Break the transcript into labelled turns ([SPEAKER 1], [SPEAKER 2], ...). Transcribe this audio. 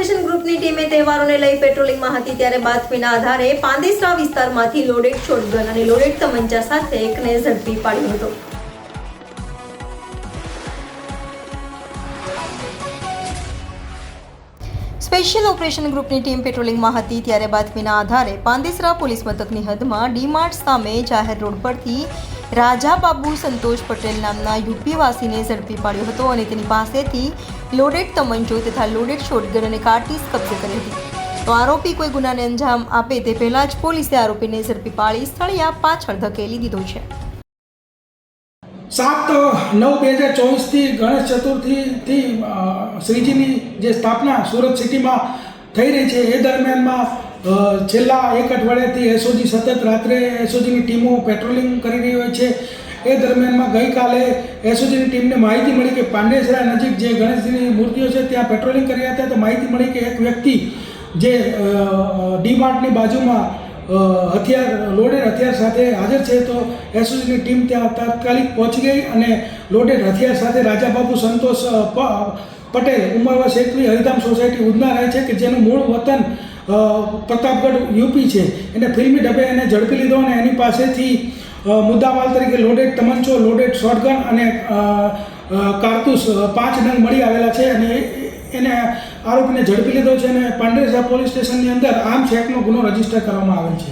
[SPEAKER 1] Operation ગ્રુપની ટીમે તહેવારોને લઈ પેટ્રોલિંગમાં હતી ત્યારે બાતમીના આધારે પાંદેસરા વિસ્તારમાંથી લોડેડ શોટગન અને લોડેડ તમંચા સાથે એકને ઝડપી પાડ્યો હતો। સ્પેશિયલ ઓપરેશન ગ્રુપની ટીમ પેટ્રોલિંગમાં હતી ત્યારે બાતમીના આધારે પાંદેસરા પોલીસ મથકની હદમાં ડીમાર્ટ સામે જાહેર રોડ પરથી રાજાબાબુ સંતોષ પટેલ નામના યુપી વાસીને ઝડપી પાડ્યો હતો અને તેની પાસેથી લોડેડ તમંચો તથા લોડેડ શોટગન અને કારતીસ કબજે કરી હતી। તો આરોપી કોઈ ગુનાને અંજામ આપે તે પહેલા જ પોલીસે આરોપીને ઝડપી પાડી સ્થળિયા પાછળ ધકેલી દીધો છે।
[SPEAKER 2] 7/9/2024 ગણેશ ચતુર્થીથી શ્રીજીની જે સ્થાપના સુરત સિટીમાં થઈ રહી છે એ દરમિયાનમાં છેલ્લા એક અઠવાડિયાથી એસઓજી સતત રાત્રે એસઓજીની ટીમો પેટ્રોલિંગ કરી રહી હોય છે। એ દરમિયાનમાં ગઈકાલે એસઓજીની ટીમને માહિતી મળી કે પાંડેસરા નજીક જે ગણેશજીની મૂર્તિઓ છે ત્યાં પેટ્રોલિંગ કરી રહ્યા હતા તો માહિતી મળી કે એક વ્યક્તિ જે ડીમાર્ટની બાજુમાં લોડેડ હથિયાર સાથે હાજર છે તો એસઓજીની ટીમ ત્યાં તાત્કાલિક પહોંચી ગઈ અને લોડેડ હથિયાર સાથે રાજાબાબુ સંતોષ પટેલ ઉંમર વર્ષ 21 હરિધામ સોસાયટી ઉધના રહે છે કે જેનું મૂળ વતન પ્રતાપગઢ યુપી છે। એને ફિલ્મી ડબ્બે એને ઝડપી લીધો અને એની પાસેથી મુદ્દામાલ તરીકે લોડેડ તમંચો લોડેડ શોટગન અને કારતૂસ 5 નંગ મળી આવેલા છે અને એને આરોપીને ઝડપી લીધો છે અને પાંડેસરા પોલીસ સ્ટેશનની અંદર આર્મ્સ એક્ટનો ગુનો રજીસ્ટર કરવામાં આવેલ છે।